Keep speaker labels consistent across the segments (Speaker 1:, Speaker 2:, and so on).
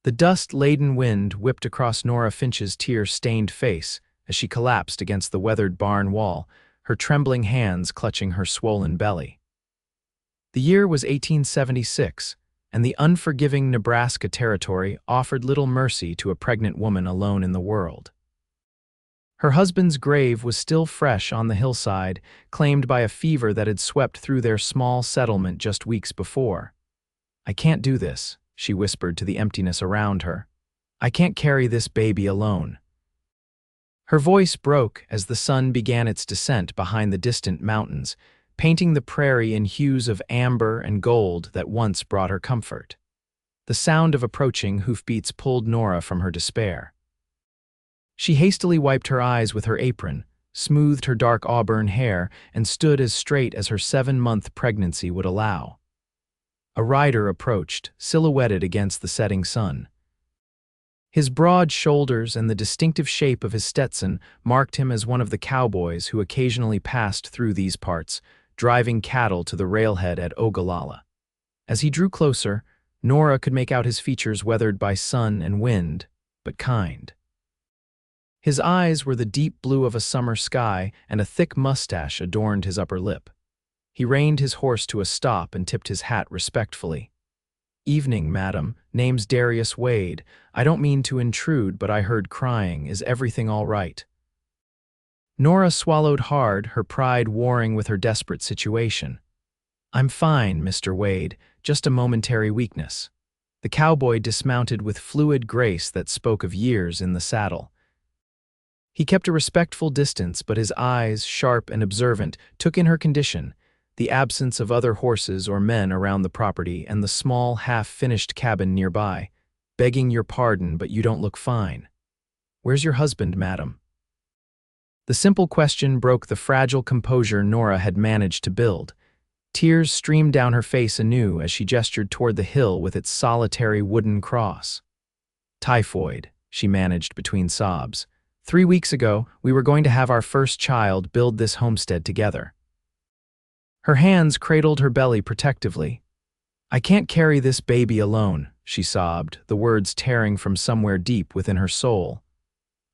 Speaker 1: The dust-laden wind whipped across Nora Finch's tear-stained face as she collapsed against the weathered barn wall, her trembling hands clutching her swollen belly. The year was 1876, and the unforgiving Nebraska territory offered little mercy to a pregnant woman alone in the world. Her husband's grave was still fresh on the hillside, claimed by a fever that had swept through their small settlement just weeks before. "I can't do this," she whispered to the emptiness around her. "I can't carry this baby alone." Her voice broke as the sun began its descent behind the distant mountains, painting the prairie in hues of amber and gold that once brought her comfort. The sound of approaching hoofbeats pulled Nora from her despair. She hastily wiped her eyes with her apron, smoothed her dark auburn hair, and stood as straight as her 7-month pregnancy would allow. A rider approached, silhouetted against the setting sun. His broad shoulders and the distinctive shape of his Stetson marked him as one of the cowboys who occasionally passed through these parts, driving cattle to the railhead at Ogallala. As he drew closer, Nora could make out his features weathered by sun and wind, but kind. His eyes were the deep blue of a summer sky, and a thick mustache adorned his upper lip. He reined his horse to a stop and tipped his hat respectfully. "Evening, madam. Name's Darius Wade. I don't mean to intrude, but I heard crying. Is everything all right?" Nora swallowed hard, her pride warring with her desperate situation. "I'm fine, Mr. Wade, just a momentary weakness." The cowboy dismounted with fluid grace that spoke of years in the saddle. He kept a respectful distance, but his eyes, sharp and observant, took in her condition, the absence of other horses or men around the property and the small, half-finished cabin nearby. "Begging your pardon, but you don't look fine. Where's your husband, madam?" The simple question broke the fragile composure Nora had managed to build. Tears streamed down her face anew as she gestured toward the hill with its solitary wooden cross. "Typhoid," she managed between sobs. 3 weeks ago, we were going to have our first child, build this homestead together." Her hands cradled her belly protectively. "I can't carry this baby alone," she sobbed, the words tearing from somewhere deep within her soul.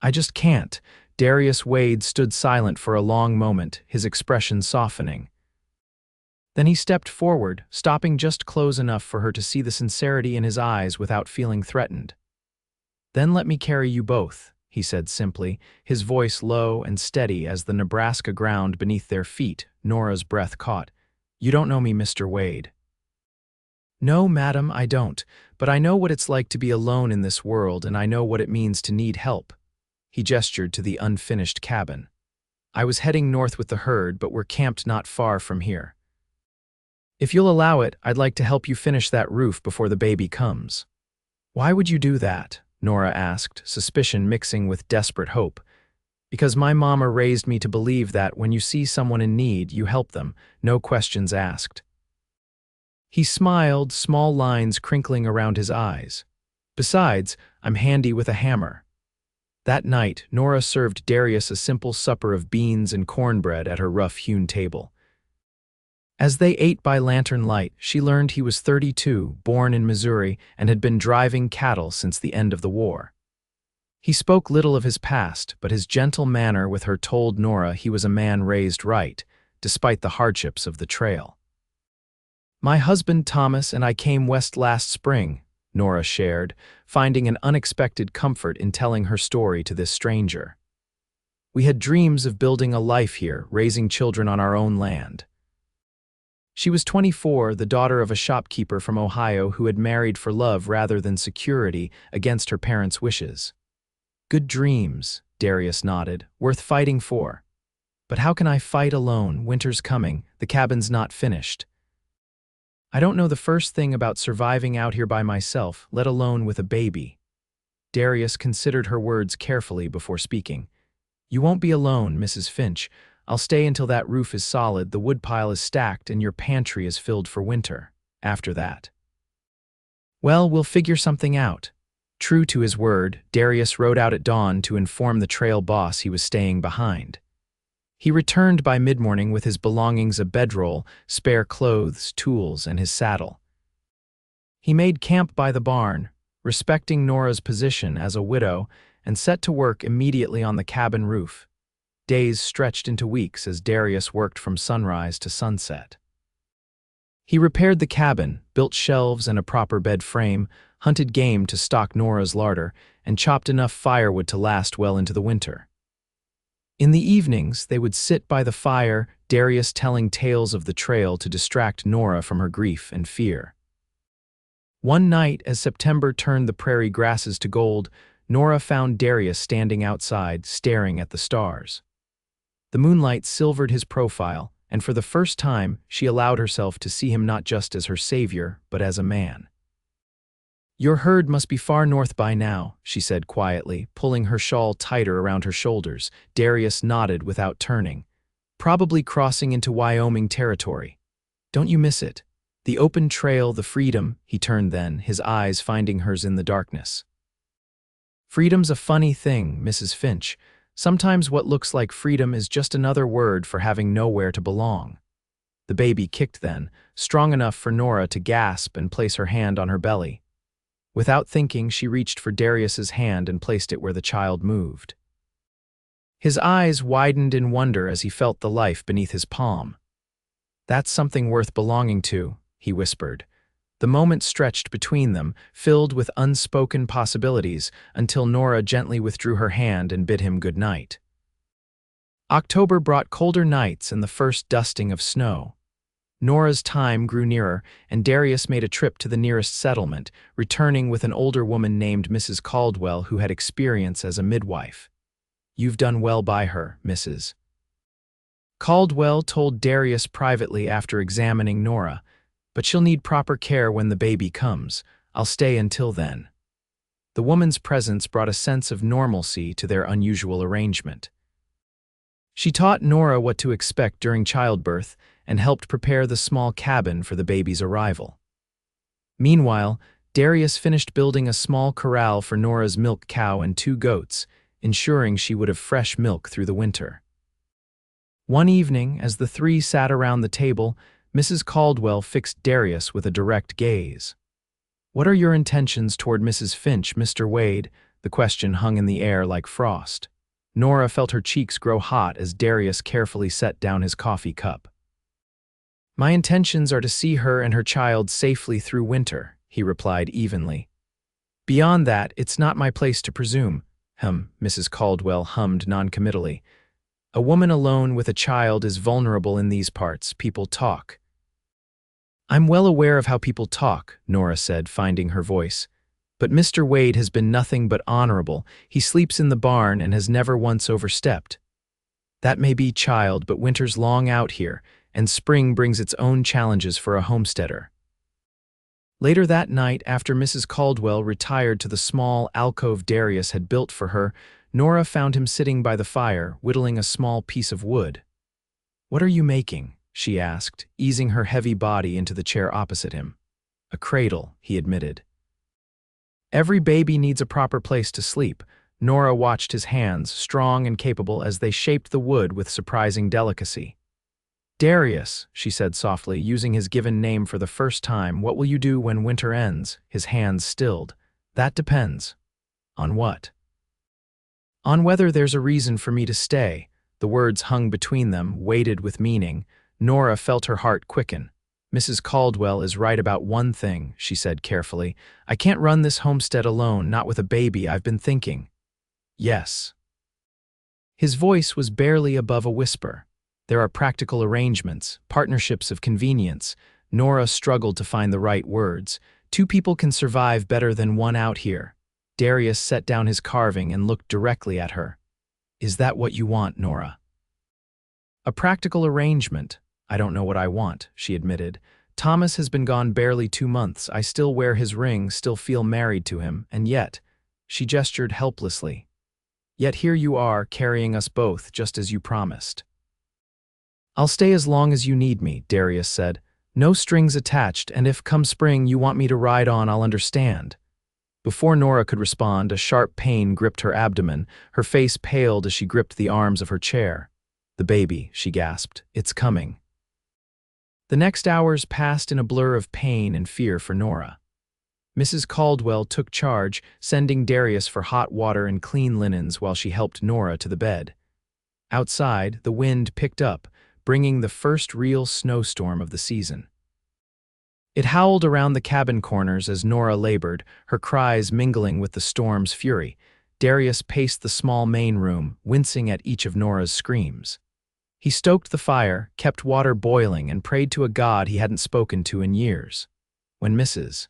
Speaker 1: "I just can't." Darius Wade stood silent for a long moment, his expression softening. Then he stepped forward, stopping just close enough for her to see the sincerity in his eyes without feeling threatened. "Then let me carry you both," he said simply, his voice low and steady as the Nebraska ground beneath their feet. Nora's breath caught. "You don't know me, Mr. Wade." "No, madam, I don't, but I know what it's like to be alone in this world, and I know what it means to need help." He gestured to the unfinished cabin. "I was heading north with the herd, but we're camped not far from here. If you'll allow it, I'd like to help you finish that roof before the baby comes." "Why would you do that?" Nora asked, suspicion mixing with desperate hope. "Because my mama raised me to believe that when you see someone in need, you help them, no questions asked." He smiled, small lines crinkling around his eyes. "Besides, I'm handy with a hammer." That night, Nora served Darius a simple supper of beans and cornbread at her rough-hewn table. As they ate by lantern light, she learned he was 32, born in Missouri, and had been driving cattle since the end of the war. He spoke little of his past, but his gentle manner with her told Nora he was a man raised right, despite the hardships of the trail. "My husband Thomas and I came west last spring," Nora shared, finding an unexpected comfort in telling her story to this stranger. "We had dreams of building a life here, raising children on our own land." She was 24, the daughter of a shopkeeper from Ohio who had married for love rather than security against her parents' wishes. "Good dreams," Darius nodded, "worth fighting for. But how can I fight alone? Winter's coming, the cabin's not finished. I don't know the first thing about surviving out here by myself, let alone with a baby." Darius considered her words carefully before speaking. "You won't be alone, Mrs. Finch. I'll stay until that roof is solid, the woodpile is stacked, and your pantry is filled for winter. After that, well, we'll figure something out." True to his word, Darius rode out at dawn to inform the trail boss he was staying behind. He returned by mid-morning with his belongings: a bedroll, spare clothes, tools, and his saddle. He made camp by the barn, respecting Nora's position as a widow, and set to work immediately on the cabin roof. Days stretched into weeks as Darius worked from sunrise to sunset. He repaired the cabin, built shelves and a proper bed frame, hunted game to stock Nora's larder, and chopped enough firewood to last well into the winter. In the evenings, they would sit by the fire, Darius telling tales of the trail to distract Nora from her grief and fear. One night, as September turned the prairie grasses to gold, Nora found Darius standing outside, staring at the stars. The moonlight silvered his profile, and for the first time, she allowed herself to see him not just as her savior, but as a man. "Your herd must be far north by now," she said quietly, pulling her shawl tighter around her shoulders. Darius nodded without turning. "Probably crossing into Wyoming territory. Don't you miss it? The open trail, the freedom," he turned then, his eyes finding hers in the darkness. "Freedom's a funny thing, Mrs. Finch. Sometimes what looks like freedom is just another word for having nowhere to belong." The baby kicked then, strong enough for Nora to gasp and place her hand on her belly. Without thinking, she reached for Darius's hand and placed it where the child moved. His eyes widened in wonder as he felt the life beneath his palm. "That's something worth belonging to," he whispered. The moment stretched between them, filled with unspoken possibilities, until Nora gently withdrew her hand and bid him good night. October brought colder nights and the first dusting of snow. Nora's time grew nearer, and Darius made a trip to the nearest settlement, returning with an older woman named Mrs. Caldwell who had experience as a midwife. "You've done well by her, Mrs. Caldwell told Darius privately after examining Nora, "but she'll need proper care when the baby comes. I'll stay until then." The woman's presence brought a sense of normalcy to their unusual arrangement. She taught Nora what to expect during childbirth and helped prepare the small cabin for the baby's arrival. Meanwhile, Darius finished building a small corral for Nora's milk cow and 2 goats, ensuring she would have fresh milk through the winter. One evening, as the 3 sat around the table, Mrs. Caldwell fixed Darius with a direct gaze. "What are your intentions toward Mrs. Finch, Mr. Wade?" The question hung in the air like frost. Nora felt her cheeks grow hot as Darius carefully set down his coffee cup. "My intentions are to see her and her child safely through winter," he replied evenly. "Beyond that, it's not my place to presume." Mrs. Caldwell hummed noncommittally. "A woman alone with a child is vulnerable in these parts. People talk." "I'm well aware of how people talk," Nora said, finding her voice. "But Mr. Wade has been nothing but honorable. He sleeps in the barn and has never once overstepped." "That may be, child, but winter's long out here, and spring brings its own challenges for a homesteader." Later that night, after Mrs. Caldwell retired to the small alcove Darius had built for her, Nora found him sitting by the fire, whittling a small piece of wood. "What are you making?" she asked, easing her heavy body into the chair opposite him. "A cradle," he admitted. "Every baby needs a proper place to sleep." Nora watched his hands, strong and capable, as they shaped the wood with surprising delicacy. "Darius," she said softly, using his given name for the first time, "what will you do when winter ends?" His hands stilled. "That depends." "On what?" "On whether there's a reason for me to stay." The words hung between them, weighted with meaning. Nora felt her heart quicken. "Mrs. Caldwell is right about one thing," she said carefully. "I can't run this homestead alone, not with a baby. I've been thinking." "Yes." His voice was barely above a whisper. "There are practical arrangements, partnerships of convenience." Nora struggled to find the right words. "2 people can survive better than 1 out here." Darius set down his carving and looked directly at her. "Is that what you want, Nora?" "A practical arrangement. I don't know what I want," she admitted. "Thomas has been gone barely 2 months. I still wear his ring, still feel married to him, and yet," she gestured helplessly, "yet here you are, carrying us both, just as you promised." "I'll stay as long as you need me," Darius said. "No strings attached, and if come spring you want me to ride on, I'll understand." Before Nora could respond, a sharp pain gripped her abdomen. Her face paled as she gripped the arms of her chair. "The baby," she gasped. "It's coming." The next hours passed in a blur of pain and fear for Nora. Mrs. Caldwell took charge, sending Darius for hot water and clean linens while she helped Nora to the bed. Outside, the wind picked up, bringing the first real snowstorm of the season. It howled around the cabin corners as Nora labored, her cries mingling with the storm's fury. Darius paced the small main room, wincing at each of Nora's screams. He stoked the fire, kept water boiling, and prayed to a god he hadn't spoken to in years. When Mrs.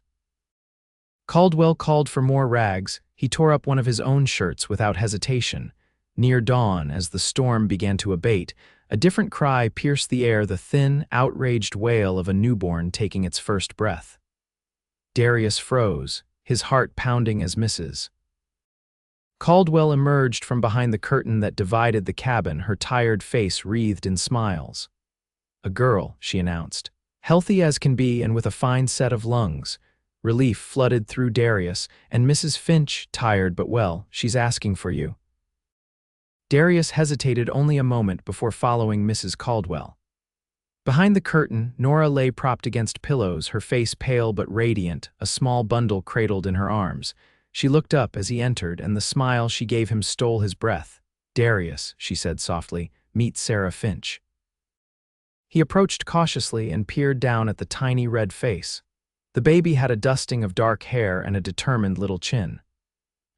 Speaker 1: Caldwell called for more rags, he tore up one of his own shirts without hesitation. Near dawn, as the storm began to abate, a different cry pierced the air, the thin, outraged wail of a newborn taking its first breath. Darius froze, his heart pounding as Mrs. Caldwell emerged from behind the curtain that divided the cabin, her tired face wreathed in smiles. "A girl," she announced, "healthy as can be and with a fine set of lungs." Relief flooded through Darius, and Mrs. Finch, tired but well, "She's asking for you." Darius hesitated only a moment before following Mrs. Caldwell. Behind the curtain, Nora lay propped against pillows, her face pale but radiant, a small bundle cradled in her arms. She looked up as he entered, and the smile she gave him stole his breath. "Darius," she said softly, "meet Sarah Finch." He approached cautiously and peered down at the tiny red face. The baby had a dusting of dark hair and a determined little chin.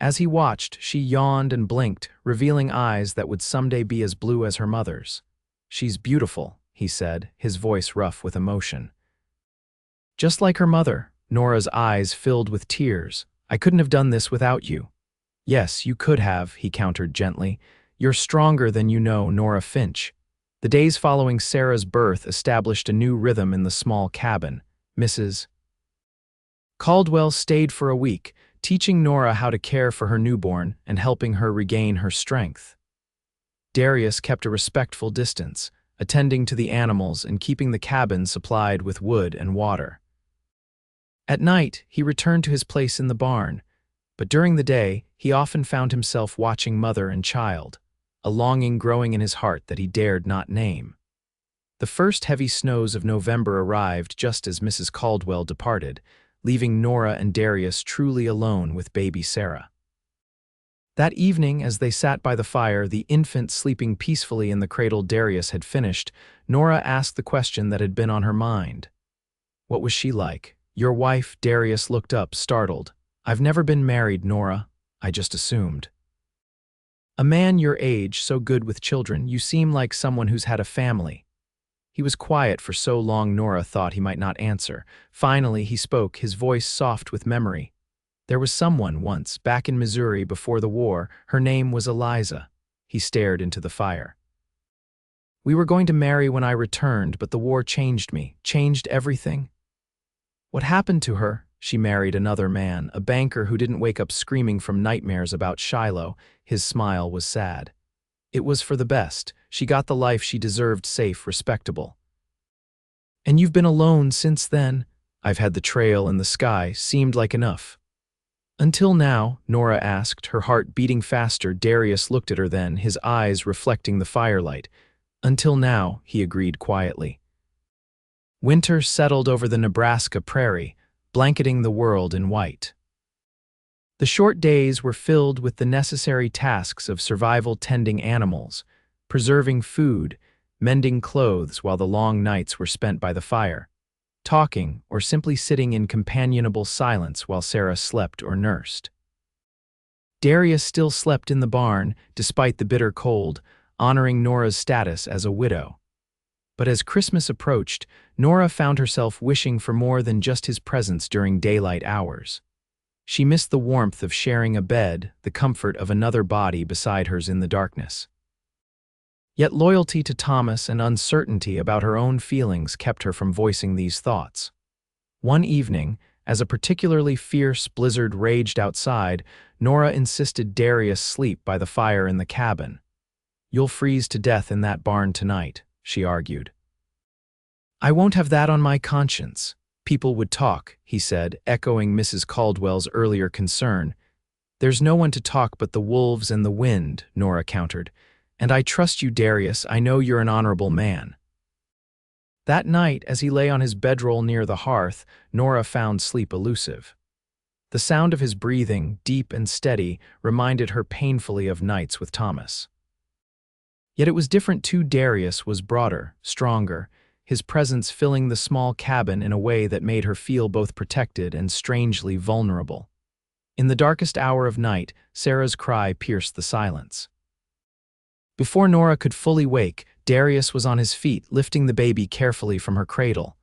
Speaker 1: As he watched, she yawned and blinked, revealing eyes that would someday be as blue as her mother's. "She's beautiful," he said, his voice rough with emotion. "Just like her mother." Nora's eyes filled with tears. "I couldn't have done this without you." "Yes, you could have," he countered gently. "You're stronger than you know, Nora Finch." The days following Sarah's birth established a new rhythm in the small cabin. Mrs. Caldwell stayed for a week, teaching Nora how to care for her newborn and helping her regain her strength. Darius kept a respectful distance, attending to the animals and keeping the cabin supplied with wood and water. At night, he returned to his place in the barn, but during the day, he often found himself watching mother and child, a longing growing in his heart that he dared not name. The first heavy snows of November arrived just as Mrs. Caldwell departed, leaving Nora and Darius truly alone with baby Sarah. That evening, as they sat by the fire, the infant sleeping peacefully in the cradle Darius had finished, Nora asked the question that had been on her mind. "What was she like?" "Your wife?" Darius looked up, startled. "I've never been married, Nora. I just assumed." "A man your age, so good with children, you seem like someone who's had a family." He was quiet for so long Nora thought he might not answer. Finally, he spoke, his voice soft with memory. "There was someone once, back in Missouri before the war. Her name was Eliza." He stared into the fire. "We were going to marry when I returned, but the war changed me, changed everything." "What happened to her?" "She married another man, a banker who didn't wake up screaming from nightmares about Shiloh." His smile was sad. "It was for the best. She got the life she deserved, safe, respectable." "And you've been alone since then?" "I've had the trail and the sky, seemed like enough." "Until now?" Nora asked, her heart beating faster. Darius looked at her then, his eyes reflecting the firelight. "Until now," he agreed quietly. Winter settled over the Nebraska prairie, blanketing the world in white. The short days were filled with the necessary tasks of survival, tending animals, preserving food, mending clothes, while the long nights were spent by the fire, talking or simply sitting in companionable silence while Sarah slept or nursed. Darius still slept in the barn, despite the bitter cold, honoring Nora's status as a widow. But as Christmas approached, Nora found herself wishing for more than just his presence during daylight hours. She missed the warmth of sharing a bed, the comfort of another body beside hers in the darkness. Yet loyalty to Thomas and uncertainty about her own feelings kept her from voicing these thoughts. One evening, as a particularly fierce blizzard raged outside, Nora insisted Darius sleep by the fire in the cabin. "You'll freeze to death in that barn tonight," she argued. "I won't have that on my conscience." "People would talk," he said, echoing Mrs. Caldwell's earlier concern. "There's no one to talk but the wolves and the wind," Nora countered. "And I trust you, Darius. I know you're an honorable man." That night, as he lay on his bedroll near the hearth, Nora found sleep elusive. The sound of his breathing, deep and steady, reminded her painfully of nights with Thomas. Yet it was different too. Darius was broader, stronger, his presence filling the small cabin in a way that made her feel both protected and strangely vulnerable. In the darkest hour of night, Sarah's cry pierced the silence. Before Nora could fully wake, Darius was on his feet, lifting the baby carefully from her cradle.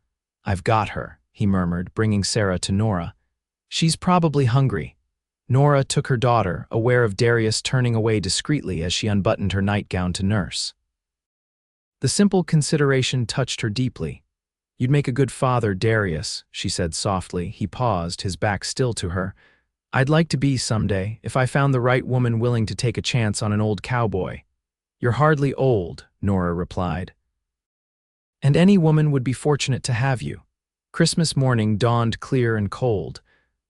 Speaker 1: "I've got her," he murmured, bringing Sarah to Nora. "She's probably hungry." Nora took her daughter, aware of Darius turning away discreetly as she unbuttoned her nightgown to nurse. The simple consideration touched her deeply. "You'd make a good father, Darius," she said softly. He paused, his back still to her. "I'd like to be someday, if I found the right woman willing to take a chance on an old cowboy." "You're hardly old," Nora replied. "And any woman would be fortunate to have you." Christmas morning dawned clear and cold.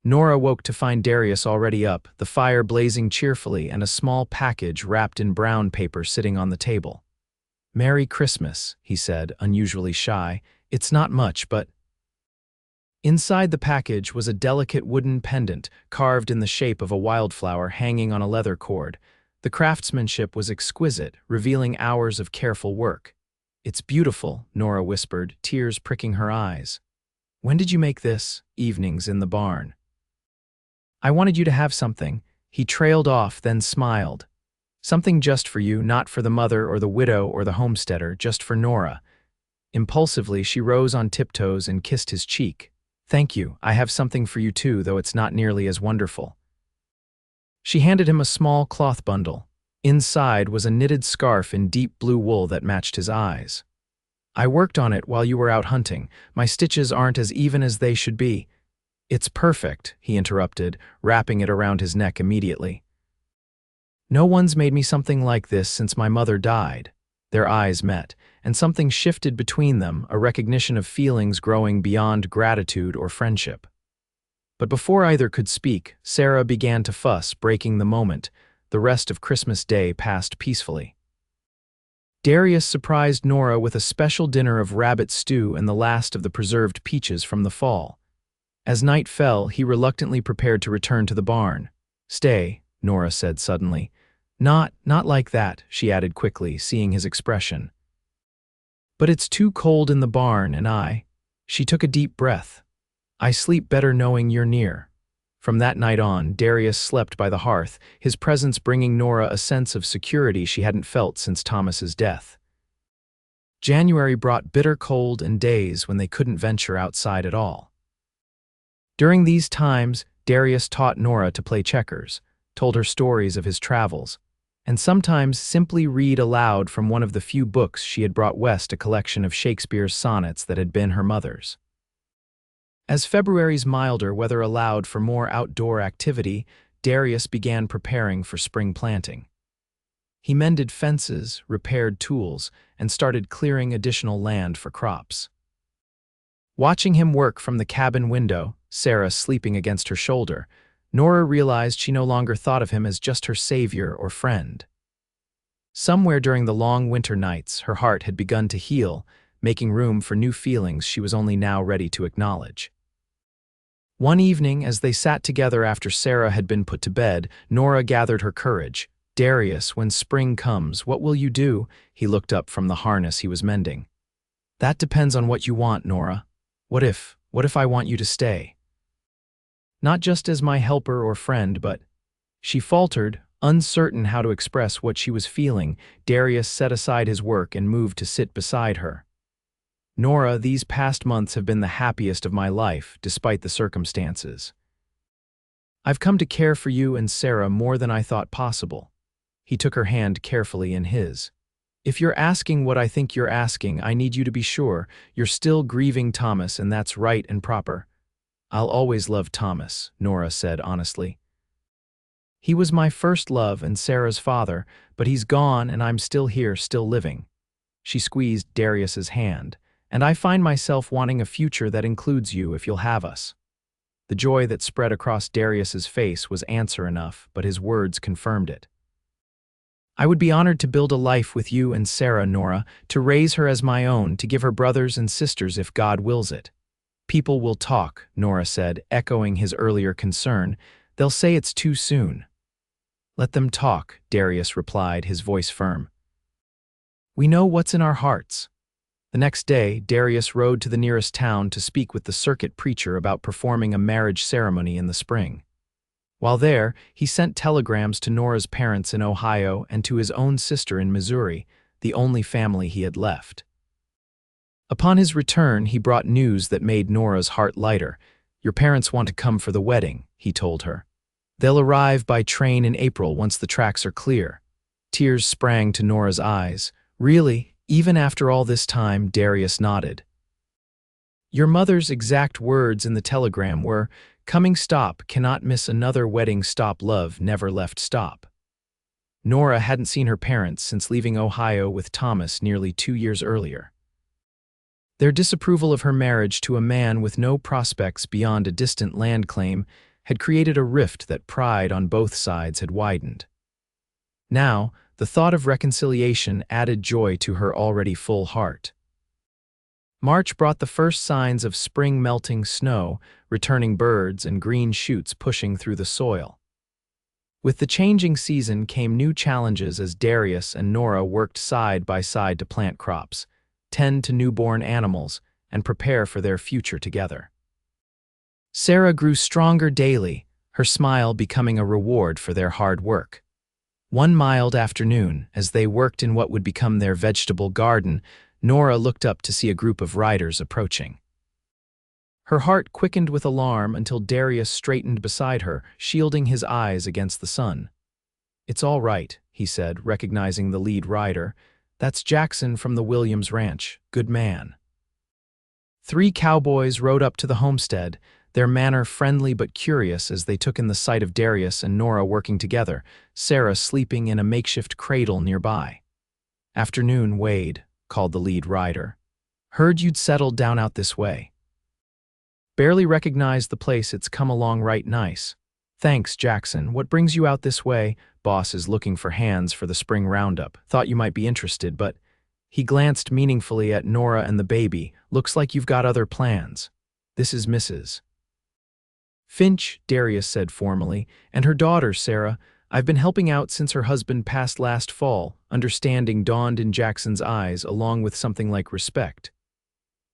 Speaker 1: Nora woke to find Darius already up, the fire blazing cheerfully and a small package wrapped in brown paper sitting on the table. "Merry Christmas," he said, unusually shy. "It's not much, but—" Inside the package was a delicate wooden pendant carved in the shape of a wildflower hanging on a leather cord. The craftsmanship was exquisite, revealing hours of careful work. "It's beautiful," Nora whispered, tears pricking her eyes. "When did you make this?" "Evenings in the barn." "I wanted you to have something." He trailed off, then smiled. "Something just for you, not for the mother or the widow or the homesteader, just for Nora." Impulsively, she rose on tiptoes and kissed his cheek. "Thank you, I have something for you too, though it's not nearly as wonderful." She handed him a small cloth bundle. Inside was a knitted scarf in deep blue wool that matched his eyes. "I worked on it while you were out hunting. My stitches aren't as even as they should be." "It's perfect," he interrupted, wrapping it around his neck immediately. "No one's made me something like this since my mother died." Their eyes met, and something shifted between them, a recognition of feelings growing beyond gratitude or friendship. But before either could speak, Sarah began to fuss, breaking the moment. The rest of Christmas Day passed peacefully. Darius surprised Nora with a special dinner of rabbit stew and the last of the preserved peaches from the fall. As night fell, he reluctantly prepared to return to the barn. "Stay," Nora said suddenly. Not like that," she added quickly, seeing his expression. "But it's too cold in the barn, and She took a deep breath. "I sleep better knowing you're near." From that night on, Darius slept by the hearth, his presence bringing Nora a sense of security she hadn't felt since Thomas's death. January brought bitter cold and days when they couldn't venture outside at all. During these times, Darius taught Nora to play checkers, told her stories of his travels, and sometimes simply read aloud from one of the few books she had brought west, a collection of Shakespeare's sonnets that had been her mother's. As February's milder weather allowed for more outdoor activity, Darius began preparing for spring planting. He mended fences, repaired tools, and started clearing additional land for crops. Watching him work from the cabin window, Sarah sleeping against her shoulder, Nora realized she no longer thought of him as just her savior or friend. Somewhere during the long winter nights, her heart had begun to heal, making room for new feelings she was only now ready to acknowledge. One evening, as they sat together after Sarah had been put to bed, Nora gathered her courage. "Darius, when spring comes, what will you do?" He looked up from the harness he was mending. "That depends on what you want, Nora. What if I want you to stay? Not just as my helper or friend, but—" She faltered, uncertain how to express what she was feeling. Darius set aside his work and moved to sit beside her. "Nora, these past months have been the happiest of my life, despite the circumstances. I've come to care for you and Sarah more than I thought possible." He took her hand carefully in his. "If you're asking what I think you're asking, I need you to be sure you're still grieving Thomas, and that's right and proper." "I'll always love Thomas," Nora said honestly. "He was my first love and Sarah's father, but he's gone and I'm still here, still living." She squeezed Darius's hand. "And I find myself wanting a future that includes you if you'll have us." The joy that spread across Darius's face was answer enough, but his words confirmed it. "I would be honored to build a life with you and Sarah, Nora, to raise her as my own, to give her brothers and sisters if God wills it." People will talk, Nora said, echoing his earlier concern. They'll say it's too soon. Let them talk, Darius replied, his voice firm. We know what's in our hearts. The next day, Darius rode to the nearest town to speak with the circuit preacher about performing a marriage ceremony in the spring. While there, he sent telegrams to Nora's parents in Ohio and to his own sister in Missouri, the only family he had left. Upon his return, he brought news that made Nora's heart lighter. Your parents want to come for the wedding, he told her. They'll arrive by train in April once the tracks are clear. Tears sprang to Nora's eyes. Really, even after all this time, Darius nodded. Your mother's exact words in the telegram were, coming stop, cannot miss another wedding stop, love never left stop. Nora hadn't seen her parents since leaving Ohio with Thomas nearly 2 years earlier. Their disapproval of her marriage to a man with no prospects beyond a distant land claim had created a rift that pride on both sides had widened. Now, the thought of reconciliation added joy to her already full heart. March brought the first signs of spring melting snow, returning birds and green shoots pushing through the soil. With the changing season came new challenges as Darius and Nora worked side by side to plant crops, tend to newborn animals, and prepare for their future together. Sarah grew stronger daily, her smile becoming a reward for their hard work. One mild afternoon, as they worked in what would become their vegetable garden, Nora looked up to see a group of riders approaching. Her heart quickened with alarm until Darius straightened beside her, shielding his eyes against the sun. It's all right, he said, recognizing the lead rider. That's Jackson from the Williams Ranch. Good man. 3 cowboys rode up to the homestead, their manner friendly but curious as they took in the sight of Darius and Nora working together, Sarah sleeping in a makeshift cradle nearby. Afternoon, Wade, called the lead rider. Heard you'd settled down out this way. Barely recognized the place, it's come along right nice. Thanks, Jackson. What brings you out this way? Boss is looking for hands for the spring roundup. Thought you might be interested, but... He glanced meaningfully at Nora and the baby. Looks like you've got other plans. This is Mrs. Finch, Darius said formally, and her daughter, Sarah. I've been helping out since her husband passed last fall. Understanding dawned in Jackson's eyes, along with something like respect.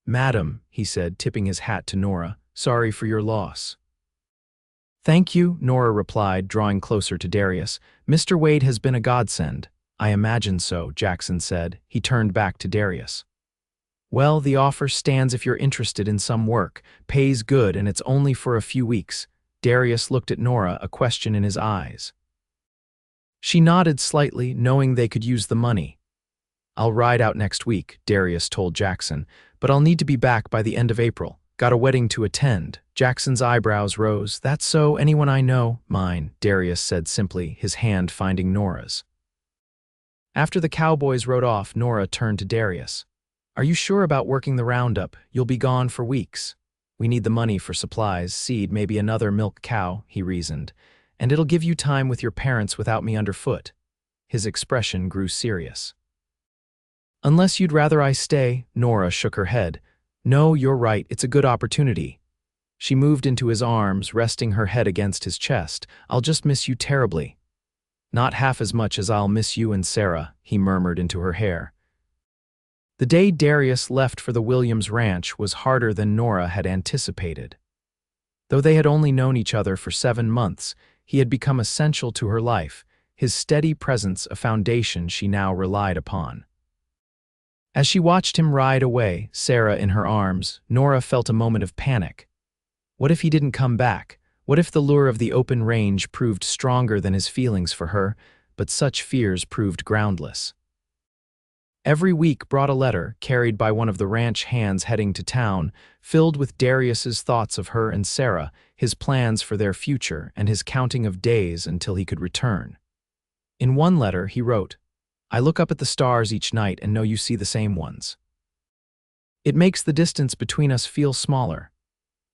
Speaker 1: Madam, he said, tipping his hat to Nora, sorry for your loss. Thank you, Nora replied, drawing closer to Darius. Mr. Wade has been a godsend. I imagine so, Jackson said. He turned back to Darius. Well, the offer stands if you're interested in some work. Pays good, and it's only for a few weeks. Darius looked at Nora, a question in his eyes. She nodded slightly, knowing they could use the money. I'll ride out next week, Darius told Jackson, but I'll need to be back by the end of April. Got a wedding to attend. Jackson's eyebrows rose. That's so, anyone I know? Mine, Darius said simply, his hand finding Nora's. After the cowboys rode off, Nora turned to Darius. Are you sure about working the roundup? You'll be gone for weeks. We need the money for supplies, seed, maybe another milk cow, he reasoned. And it'll give you time with your parents without me underfoot. His expression grew serious. Unless you'd rather I stay, Nora shook her head. No, you're right, it's a good opportunity. She moved into his arms, resting her head against his chest. I'll just miss you terribly. Not half as much as I'll miss you and Sarah, he murmured into her hair. The day Darius left for the Williams Ranch was harder than Nora had anticipated. Though they had only known each other for 7 months, he had become essential to her life, his steady presence a foundation she now relied upon. As she watched him ride away, Sarah in her arms, Nora felt a moment of panic. What if he didn't come back? What if the lure of the open range proved stronger than his feelings for her, but such fears proved groundless? Every week brought a letter, carried by one of the ranch hands heading to town, filled with Darius's thoughts of her and Sarah, his plans for their future, and his counting of days until he could return. In one letter, he wrote, I look up at the stars each night and know you see the same ones. It makes the distance between us feel smaller.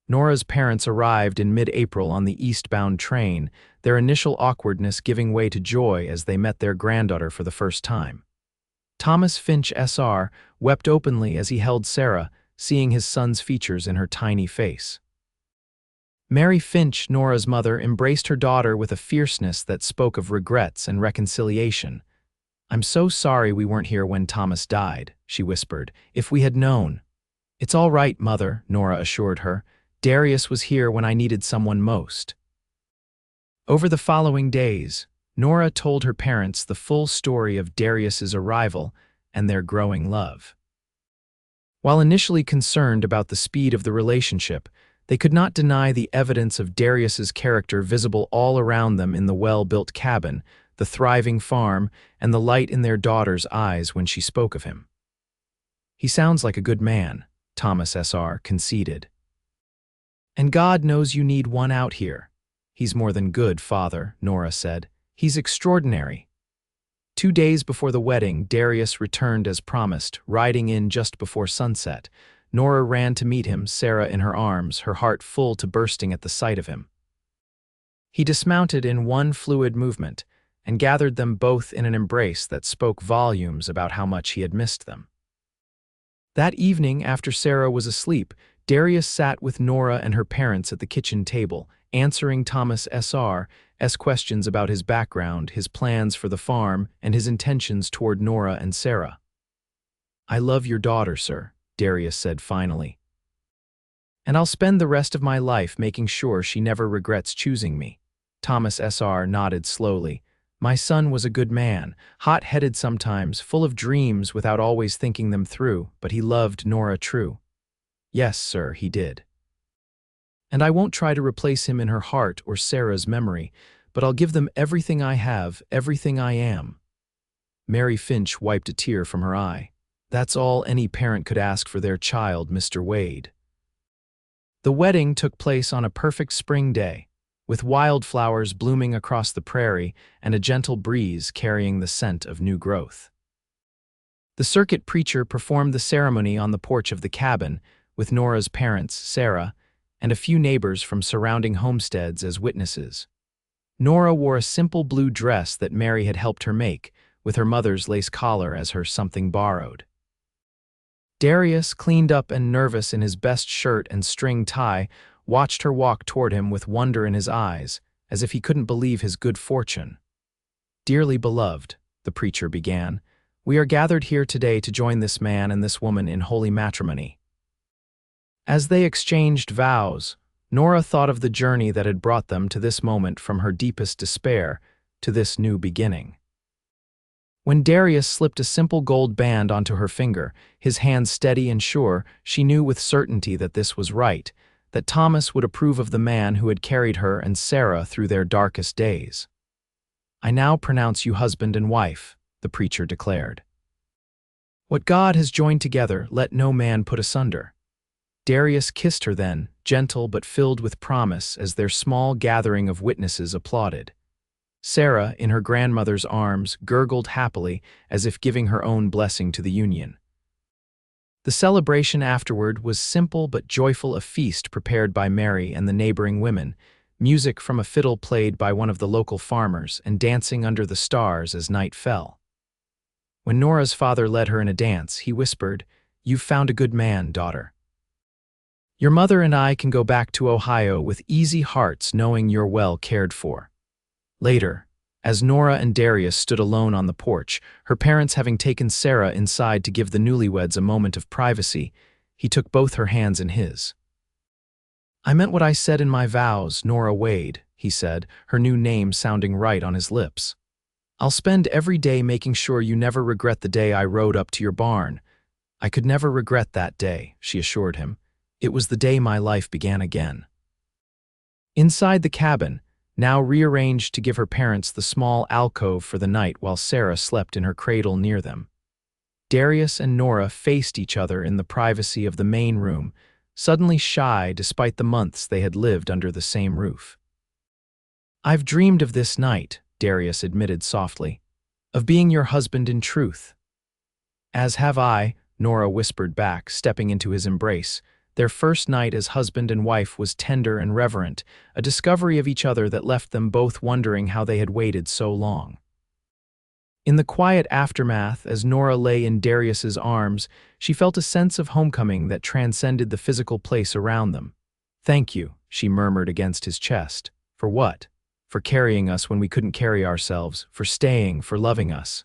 Speaker 1: Nora's parents arrived in mid-April on the eastbound train, their initial awkwardness giving way to joy as they met their granddaughter for the first time. Thomas Finch, SR, wept openly as he held Sarah, seeing his son's features in her tiny face. Mary Finch, Nora's mother, embraced her daughter with a fierceness that spoke of regrets and reconciliation. "I'm so sorry we weren't here when Thomas died," she whispered. "If we had known." "It's all right, Mother," Nora assured her. "Darius was here when I needed someone most." Over the following days, Nora told her parents the full story of Darius's arrival and their growing love. While initially concerned about the speed of the relationship, they could not deny the evidence of Darius's character visible all around them in the well-built cabin, the thriving farm, and the light in their daughter's eyes when she spoke of him. "He sounds like a good man," Thomas Sr. conceded. "And God knows you need one out here." "He's more than good, Father," Nora said. "He's extraordinary." 2 days before the wedding, Darius returned as promised, riding in just before sunset. Nora ran to meet him, Sarah in her arms, her heart full to bursting at the sight of him. He dismounted in one fluid movement and gathered them both in an embrace that spoke volumes about how much he had missed them. That evening, after Sarah was asleep, Darius sat with Nora and her parents at the kitchen table, answering Thomas Sr.'s questions about his background, his plans for the farm, and his intentions toward Nora and Sarah. "I love your daughter, sir," Darius said finally. "And I'll spend the rest of my life making sure she never regrets choosing me." Thomas Sr. nodded slowly. "My son was a good man, hot-headed sometimes, full of dreams without always thinking them through, but he loved Nora true." "Yes, sir, he did. And I won't try to replace him in her heart or Sarah's memory, but I'll give them everything I have, everything I am." Mary Finch wiped a tear from her eye. "That's all any parent could ask for their child, Mr. Wade." The wedding took place on a perfect spring day, with wildflowers blooming across the prairie and a gentle breeze carrying the scent of new growth. The circuit preacher performed the ceremony on the porch of the cabin, with Nora's parents, Sarah, and a few neighbors from surrounding homesteads as witnesses. Nora wore a simple blue dress that Mary had helped her make, with her mother's lace collar as her something borrowed. Darius, cleaned up and nervous in his best shirt and string tie, watched her walk toward him with wonder in his eyes, as if he couldn't believe his good fortune. "Dearly beloved," the preacher began, "we are gathered here today to join this man and this woman in holy matrimony." As they exchanged vows, Nora thought of the journey that had brought them to this moment, from her deepest despair to this new beginning. When Darius slipped a simple gold band onto her finger, his hand steady and sure, she knew with certainty that this was right, that Thomas would approve of the man who had carried her and Sarah through their darkest days. "I now pronounce you husband and wife," the preacher declared. "What God has joined together, let no man put asunder." Darius kissed her then, gentle but filled with promise, as their small gathering of witnesses applauded. Sarah, in her grandmother's arms, gurgled happily, as if giving her own blessing to the union. The celebration afterward was simple but joyful, a feast prepared by Mary and the neighboring women, music from a fiddle played by one of the local farmers, and dancing under the stars as night fell. When Nora's father led her in a dance, he whispered, "You've found a good man, daughter. Your mother and I can go back to Ohio with easy hearts, knowing you're well cared for." Later, as Nora and Darius stood alone on the porch, her parents having taken Sarah inside to give the newlyweds a moment of privacy, he took both her hands in his. "I meant what I said in my vows, Nora Wade," he said, her new name sounding right on his lips. "I'll spend every day making sure you never regret the day I rode up to your barn." "I could never regret that day," she assured him. "It was the day my life began again." Inside the cabin, now rearranged to give her parents the small alcove for the night while Sarah slept in her cradle near them, Darius and Nora faced each other in the privacy of the main room, suddenly shy despite the months they had lived under the same roof. "I've dreamed of this night," Darius admitted softly, "of being your husband in truth." "As have I," Nora whispered back, stepping into his embrace. Their first night as husband and wife was tender and reverent, a discovery of each other that left them both wondering how they had waited so long. In the quiet aftermath, as Nora lay in Darius's arms, she felt a sense of homecoming that transcended the physical place around them. "Thank you," she murmured against his chest. "For what?" "For carrying us when we couldn't carry ourselves, for staying, for loving us."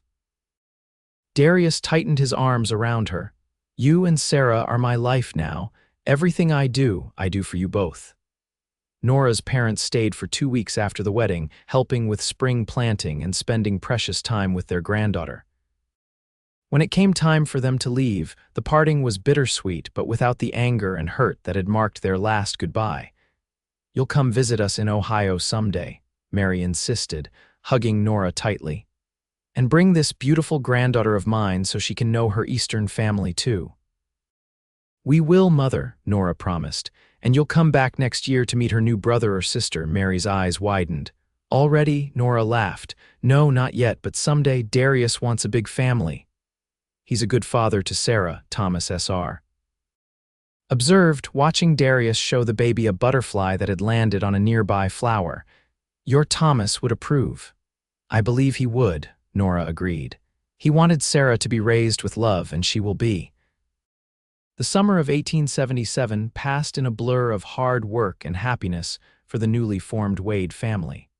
Speaker 1: Darius tightened his arms around her. "You and Sarah are my life now. Everything I do for you both." Nora's parents stayed for 2 weeks after the wedding, helping with spring planting and spending precious time with their granddaughter. When it came time for them to leave, the parting was bittersweet but without the anger and hurt that had marked their last goodbye. "You'll come visit us in Ohio someday," Mary insisted, hugging Nora tightly. "And bring this beautiful granddaughter of mine so she can know her Eastern family too." "We will, Mother," Nora promised. "And you'll come back next year to meet her new brother or sister." Mary's eyes widened. "Already?" Nora laughed. "No, not yet, but someday Darius wants a big family." "He's a good father to Sarah," Thomas Sr. observed, watching Darius show the baby a butterfly that had landed on a nearby flower. "Your Thomas would approve." "I believe he would," Nora agreed. "He wanted Sarah to be raised with love, and she will be." The summer of 1877 passed in a blur of hard work and happiness for the newly formed Wade family.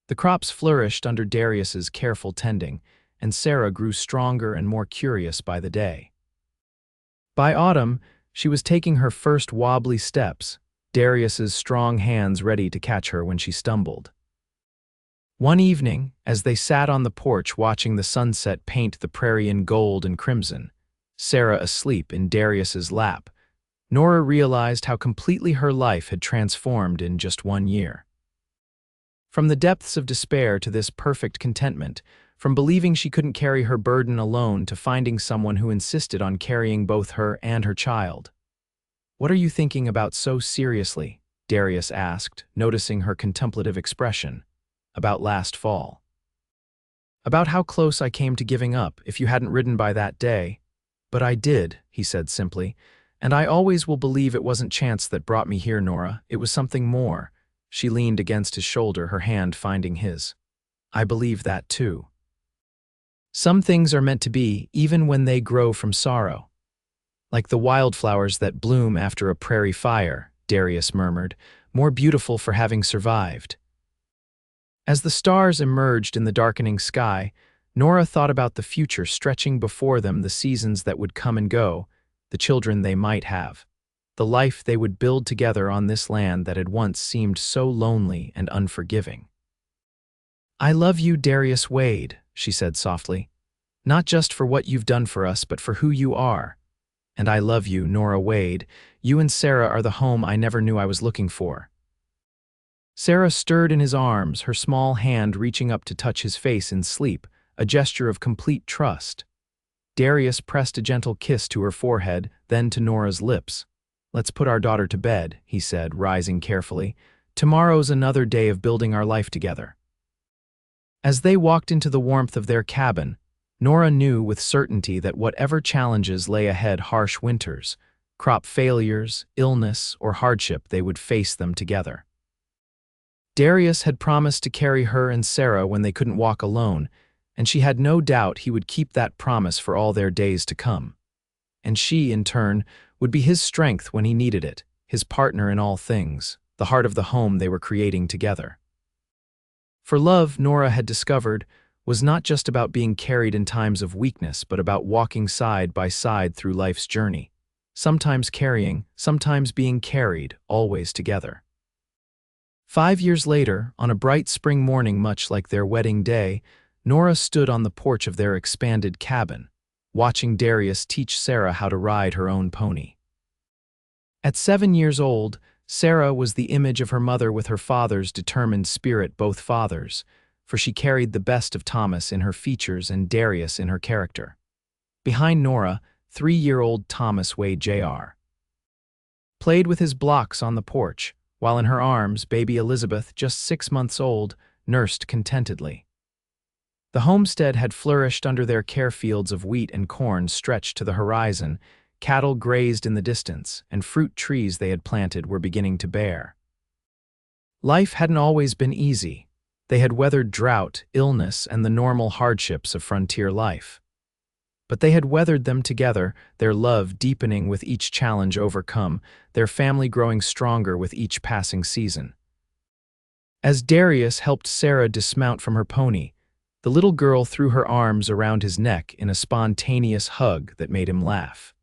Speaker 1: The crops flourished under Darius's careful tending, and Sarah grew stronger and more curious by the day. By autumn, she was taking her first wobbly steps, Darius's strong hands ready to catch her when she stumbled. One evening, as they sat on the porch watching the sunset paint the prairie in gold and crimson, Sarah asleep in Darius's lap, Nora realized how completely her life had transformed in just 1 year. From the depths of despair to this perfect contentment, from believing she couldn't carry her burden alone to finding someone who insisted on carrying both her and her child. "What are you thinking about so seriously?" Darius asked, noticing her contemplative expression. "About last fall." "About how close I came to giving up if you hadn't ridden by that day." "But I did," he said simply, "and I always will believe it wasn't chance that brought me here, Nora. It was something more." She leaned against his shoulder, her hand finding his. "I believe that too. Some things are meant to be, even when they grow from sorrow. Like the wildflowers that bloom after a prairie fire," Darius murmured, "more beautiful for having survived." As the stars emerged in the darkening sky, Nora thought about the future stretching before them, the seasons that would come and go, the children they might have, the life they would build together on this land that had once seemed so lonely and unforgiving. "I love you, Darius Wade," she said softly. "Not just for what you've done for us, but for who you are. And I love you, Nora Wade. You and Sarah are the home I never knew I was looking for." Sarah stirred in his arms, her small hand reaching up to touch his face in sleep, a gesture of complete trust. Darius pressed a gentle kiss to her forehead, then to Nora's lips. "Let's put our daughter to bed," he said, rising carefully. "Tomorrow's another day of building our life together." As they walked into the warmth of their cabin, Nora knew with certainty that whatever challenges lay ahead, harsh winters, crop failures, illness, or hardship, they would face them together. Darius had promised to carry her and Sarah when they couldn't walk alone, and she had no doubt he would keep that promise for all their days to come. And she, in turn, would be his strength when he needed it, his partner in all things, the heart of the home they were creating together. For love, Nora had discovered, was not just about being carried in times of weakness, but about walking side by side through life's journey, sometimes carrying, sometimes being carried, always together. 5 years later, on a bright spring morning much like their wedding day, Nora stood on the porch of their expanded cabin, watching Darius teach Sarah how to ride her own pony. At 7 years old, Sarah was the image of her mother with her father's determined spirit, both fathers, for she carried the best of Thomas in her features and Darius in her character. Behind Nora, 3-year-old Thomas Wade Jr. played with his blocks on the porch, while in her arms, baby Elizabeth, just 6 months old, nursed contentedly. The homestead had flourished under their care. Fields of wheat and corn stretched to the horizon, cattle grazed in the distance, and fruit trees they had planted were beginning to bear. Life hadn't always been easy. They had weathered drought, illness, and the normal hardships of frontier life. But they had weathered them together, their love deepening with each challenge overcome, their family growing stronger with each passing season. As Darius helped Sarah dismount from her pony, the little girl threw her arms around his neck in a spontaneous hug that made him laugh.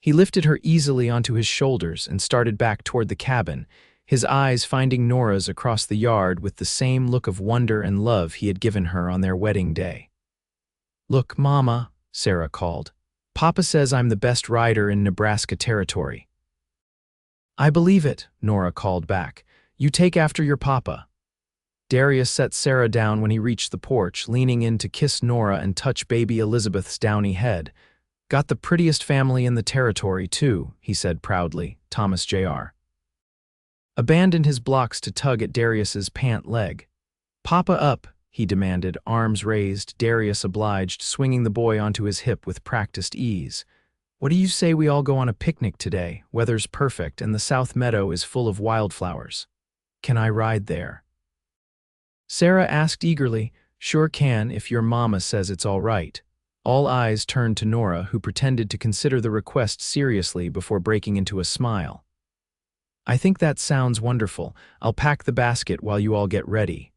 Speaker 1: He lifted her easily onto his shoulders and started back toward the cabin, his eyes finding Nora's across the yard with the same look of wonder and love he had given her on their wedding day. "Look, Mama," Sarah called. "Papa says I'm the best rider in Nebraska territory." "I believe it," Nora called back. "You take after your papa." Darius set Sarah down when he reached the porch, leaning in to kiss Nora and touch baby Elizabeth's downy head. "Got the prettiest family in the territory, too," he said proudly, Thomas Jr. Abandoned his blocks to tug at Darius's pant leg. "Papa up," he demanded, arms raised. Darius obliged, swinging the boy onto his hip with practiced ease. "What do you say we all go on a picnic today? Weather's perfect and the south meadow is full of wildflowers. Can I ride there?" Sarah asked eagerly. "Sure can if your mama says it's all right." All eyes turned to Nora, who pretended to consider the request seriously before breaking into a smile. "I think that sounds wonderful. I'll pack the basket while you all get ready."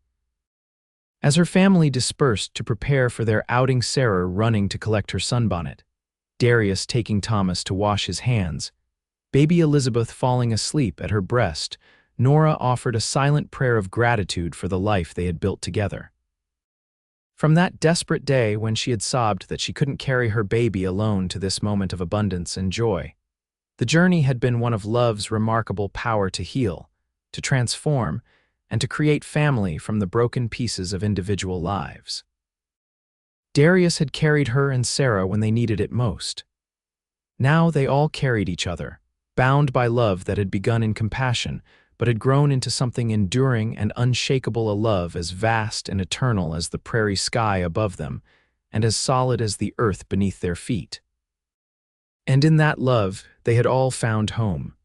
Speaker 1: As her family dispersed to prepare for their outing, Sarah running to collect her sunbonnet, Darius taking Thomas to wash his hands, baby Elizabeth falling asleep at her breast, Nora offered a silent prayer of gratitude for the life they had built together. From that desperate day when she had sobbed that she couldn't carry her baby alone to this moment of abundance and joy, the journey had been one of love's remarkable power to heal, to transform, and to create family from the broken pieces of individual lives. Darius had carried her and Sarah when they needed it most. Now they all carried each other, bound by love that had begun in compassion, but had grown into something enduring and unshakable, a love as vast and eternal as the prairie sky above them, and as solid as the earth beneath their feet. And in that love, they had all found home,